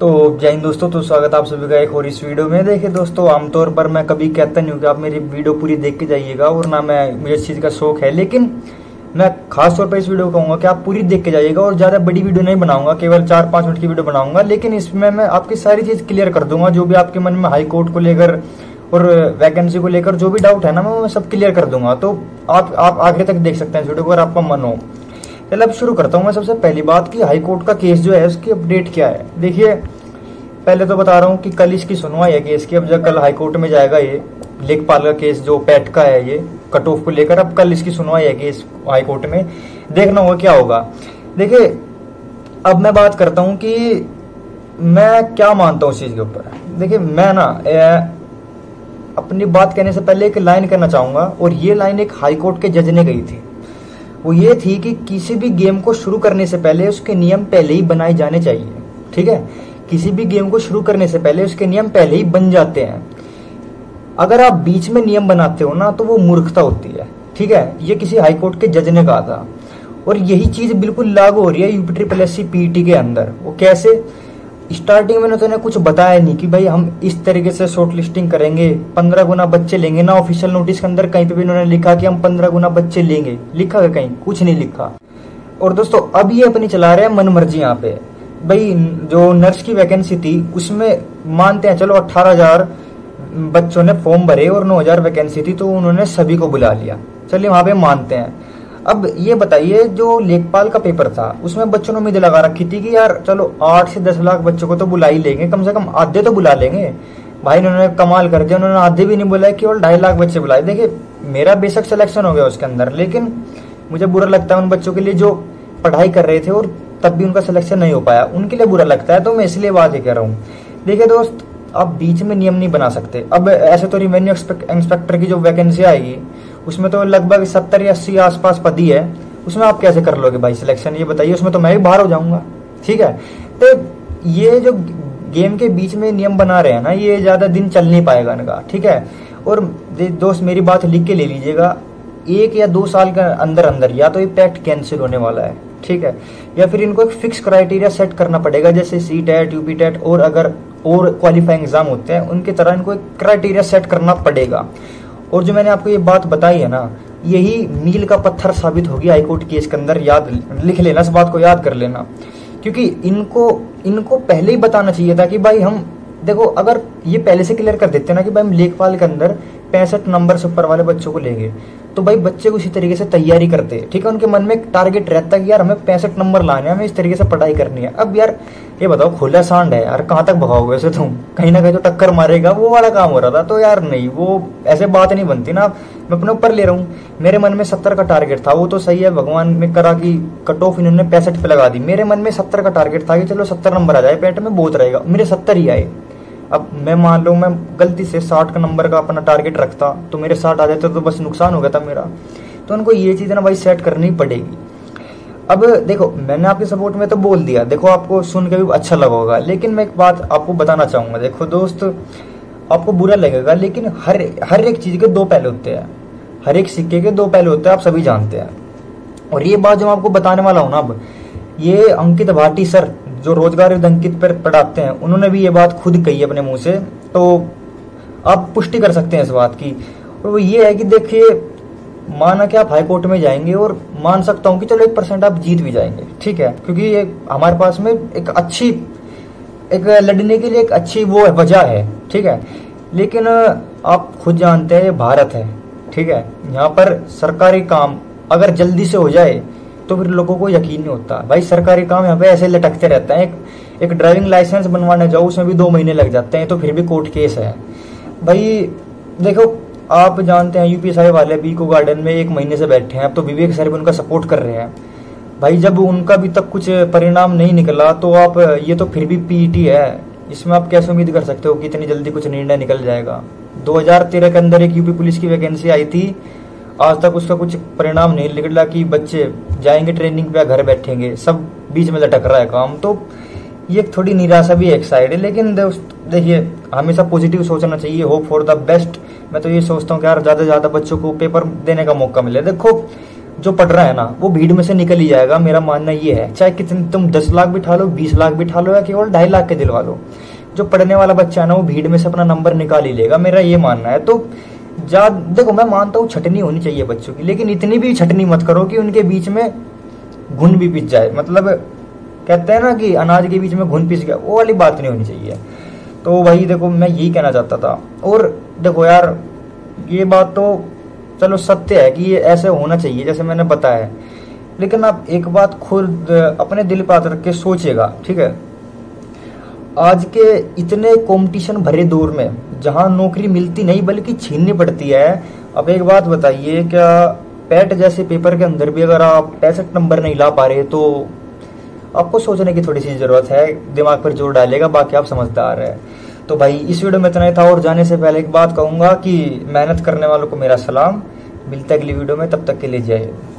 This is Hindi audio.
तो जय हिंद दोस्तों। तो स्वागत है आप सभी का एक और इस वीडियो में। देखिए दोस्तों, आमतौर पर मैं कभी कहता नहीं हूँ कि आप मेरी वीडियो पूरी देख के जाइएगा, और ना मुझे इस चीज़ का शौक है, लेकिन मैं खास तौर पर इस वीडियो को कहूँगा कि आप पूरी देख के जाइएगा। और ज़्यादा बड़ी वीडियो नहीं बनाऊंगा, केवल 4-5 मिनट की वीडियो बनाऊंगा, लेकिन इसमें मैं आपकी सारी चीज़ क्लियर कर दूंगा। जो भी आपके मन में हाई कोर्ट को लेकर और वैकेंसी को लेकर जो भी डाउट है ना, मैं सब क्लियर कर दूंगा। तो आप आखिर तक देख सकते हैं इस वीडियो को अगर आपका मन हो। चलो अब शुरू करता हूँ मैं। सबसे पहली बात कि हाई कोर्ट का केस जो है उसकी अपडेट क्या है। देखिए, पहले तो बता रहा हूँ कि कल इसकी सुनवाई है केस की। अब जब कल हाई कोर्ट में जाएगा ये लेखपाल का केस जो पैट का है, ये कट ऑफ को लेकर, अब कल इसकी सुनवाई है केस हाई कोर्ट में। देखना होगा क्या होगा। देखिए, अब मैं बात करता हूँ कि मैं क्या मानता हूँ इस चीज के ऊपर। देखिए, मैं ना अपनी बात कहने से पहले एक लाइन कहना चाहूंगा, और ये लाइन एक हाई कोर्ट के जज ने कही थी। वो ये थी कि किसी भी गेम को शुरू करने से पहले उसके नियम पहले ही बनाए जाने चाहिए। ठीक है, किसी भी गेम को शुरू करने से पहले उसके नियम पहले ही बन जाते हैं। अगर आप बीच में नियम बनाते हो ना, तो वो मूर्खता होती है। ठीक है, ये किसी हाई कोर्ट के जज ने कहा था, और यही चीज बिल्कुल लागू हो रही है यूपी पीईटी के अंदर। वो कैसे? स्टार्टिंग में तो कुछ बताया नहीं कि भाई हम इस तरीके से शॉर्ट लिस्टिंग करेंगे, 15 गुना बच्चे लेंगे ना। ऑफिशियल नोटिस के अंदर कहीं पे भी उन्होंने लिखा कि हम 15 गुना बच्चे लेंगे, लिखा है कहीं? कुछ नहीं लिखा। और दोस्तों, अब ये अपनी चला रहे हैं मनमर्जी। यहाँ पे भाई जो नर्स की वैकेंसी थी उसमें मानते हैं, चलो 18,000 बच्चों ने फॉर्म भरे और 9,000 वैकेंसी थी, तो उन्होंने सभी को बुला लिया। चलिए वहां पे मानते हैं। अब ये बताइए, जो लेखपाल का पेपर था उसमें बच्चों ने उम्मीद लगा रखी थी कि यार चलो 8 से 10 लाख बच्चों को तो बुला ही लेंगे, कम से कम आधे तो बुला लेंगे। भाई उन्होंने कमाल कर दिया, उन्होंने आधे भी नहीं बुलाए, केवल 2.5 लाख बच्चे बुलाए। देखिए, मेरा बेशक सिलेक्शन हो गया उसके अंदर, लेकिन मुझे बुरा लगता है उन बच्चों के लिए जो पढ़ाई कर रहे थे और तब भी उनका सिलेक्शन नहीं हो पाया, उनके लिए बुरा लगता है। तो मैं इसलिए बात ही कह रहा हूँ। देखिए दोस्त, आप बीच में नियम नहीं बना सकते। अब ऐसे तो रेवेन्यू इंस्पेक्टर की जो वैकेंसी आएगी उसमें तो लगभग 70 या 80 आसपास पद ही है, उसमें आप कैसे कर लोगे भाई सिलेक्शन, ये बताइए? उसमें तो मैं भी बाहर हो जाऊंगा। ठीक है, तो ये जो गेम के बीच में नियम बना रहे हैं ना, ये ज्यादा दिन चल नहीं पाएगा इनका। ठीक है, और दोस्त मेरी बात लिख के ले लीजिएगा, 1 या 2 साल के अंदर अंदर या तो ये पैक्ट कैंसिल होने वाला है। ठीक है, या फिर इनको एक फिक्स क्राइटेरिया सेट करना पड़ेगा, जैसे CTET, UPTET और अगर और क्वालिफाइंग एग्जाम होते हैं उनकी तरह इनको एक क्राइटेरिया सेट करना पड़ेगा। और जो मैंने आपको ये बात बताई है ना, यही मील का पत्थर साबित होगी हाईकोर्ट केस के अंदर। याद लिख लेना, इस बात को याद कर लेना, क्योंकि इनको पहले ही बताना चाहिए था कि भाई हम देखो, अगर ये पहले से क्लियर कर देते ना कि भाई हम लेखपाल के अंदर 65 नंबर से ऊपर वाले बच्चों को लेंगे, तो भाई बच्चे को इसी तरीके से तैयारी करते। ठीक है, उनके मन में एक टारगेट रहता है कि यार हमें 65 नंबर लाने हैं, हमें इस तरीके से पढ़ाई करनी है। अब यार ये बताओ, खुला सांड है यार, कहाँ तक भगाओगे वैसे? तुम कहीं ना कहीं तो टक्कर मारेगा, वो वाला काम हो रहा था। तो यार नहीं, वो ऐसे बात नहीं बनती ना। मैं अपने ऊपर ले रहा हूँ, मेरे मन में 70 का टारगेट था, वो तो सही है, भगवान ने करा कि कट ऑफ इन्होंने 65 पे लगा दी। मेरे मन में 70 का टारगेट था कि चलो 70 नंबर आ जाए, पेट में बहुत रहेगा, मेरे 70 ही आए। अब मैं मान लो मैं गलती से 60 का नंबर का अपना टारगेट रखता, तो मेरे 60 आ जाते तो बस नुकसान हो गया था मेरा। तो उनको ये चीज़ ना भाई सेट करनी पड़ेगी। अब देखो, मैंने आपके सपोर्ट में तो बोल दिया, देखो आपको सुन के भी अच्छा लगा होगा, लेकिन मैं एक बात आपको बताना चाहूंगा। देखो दोस्त, आपको बुरा लगेगा, लेकिन हर एक चीज के 2 पहलू होते हैं, हर एक सिक्के के 2 पहलू होते हैं, आप सभी जानते हैं। और ये बात जो मैं आपको बताने वाला हूं ना, अब ये अंकित भाटी सर जो रोजगार विद अंकित पर पढ़ाते हैं, उन्होंने भी ये बात खुद कही है अपने मुंह से, तो आप पुष्टि कर सकते हैं इस बात की। और वो ये है कि देखिए, माना कि आप हाई कोर्ट में जाएंगे, और मान सकता हूं कि चलो 1% आप जीत भी जाएंगे। ठीक है, क्योंकि ये हमारे पास में एक लड़ने के लिए एक अच्छी वो वजह है। ठीक है, लेकिन आप खुद जानते हैं ये भारत है। ठीक है, यहाँ पर सरकारी काम अगर जल्दी से हो जाए तो फिर लोगों को यकीन नहीं होता। भाई सरकारी काम यहाँ पे ऐसे लटकते रहते हैं। एक ड्राइविंग लाइसेंस बनवाने जाओ, उसमें भी 2 महीने लग जाते हैं, तो फिर भी कोर्ट केस है। भाई देखो, आप जानते हैं UPSI वाले बीको गार्डन में 1 महीने से बैठे हैं, अब तो विवेक सर भी उनका सपोर्ट कर रहे हैं। भाई जब उनका भी तक कुछ परिणाम नहीं निकला, तो आप ये तो फिर भी पीईटी है, इसमें आप कैसे उम्मीद कर सकते हो कि इतनी जल्दी कुछ निर्णय निकल जाएगा? 2013 के अंदर एक यूपी पुलिस की वैकेंसी आई थी, आज तक उसका कुछ परिणाम नहीं निकला कि बच्चे जाएंगे ट्रेनिंग पे या घर बैठेंगे, सब बीच में लटक रहा है काम। तो ये थोड़ी निराशा भी एक साइड है, लेकिन देखिए हमेशा पॉजिटिव सोचना चाहिए, होप फॉर द बेस्ट। मैं तो ये सोचता हूँ कि यार ज्यादा से ज्यादा बच्चों को पेपर देने का मौका मिले। देखो जो पढ़ रहा है ना वो भीड़ में से निकल ही जाएगा। मेरा मानना ये है, चाहे कितने तुम 10 लाख बिठा लो, 20 लाख बिठा लो, या केवल 2.5 लाख के दिलवा लो, जो पढ़ने वाला बच्चा है ना वो भीड़ में से अपना नंबर निकाल ही लेगा। मेरा ये मानना है। तो देखो, मैं मानता हूँ छटनी होनी चाहिए बच्चों की, लेकिन इतनी भी छटनी मत करो कि उनके बीच में घुन भी पिस जाए। मतलब कहते हैं ना कि अनाज के बीच में घुन पिस गया, वो वाली बात नहीं होनी चाहिए। तो भाई देखो, मैं यही कहना चाहता था। और देखो यार, ये बात तो चलो सत्य है कि ये ऐसे होना चाहिए जैसे मैंने बताया, लेकिन आप एक बात खुद अपने दिल पर रख के सोचिएगा, ठीक है। आज के इतने कंपटीशन भरे दौर में जहां नौकरी मिलती नहीं बल्कि छीननी पड़ती है, अब एक बात बताइए, क्या पैट जैसे पेपर के अंदर भी अगर आप 65 नंबर नहीं ला पा रहे तो आपको सोचने की थोड़ी सी जरूरत है, दिमाग पर जोर डालेगा, बाकी आप समझदार है। तो भाई इस वीडियो में इतना ही था। और जाने से पहले एक बात कहूंगा कि मेहनत करने वालों को मेरा सलाम। मिलता है अगली वीडियो में, तब तक के लिए जय हिंद।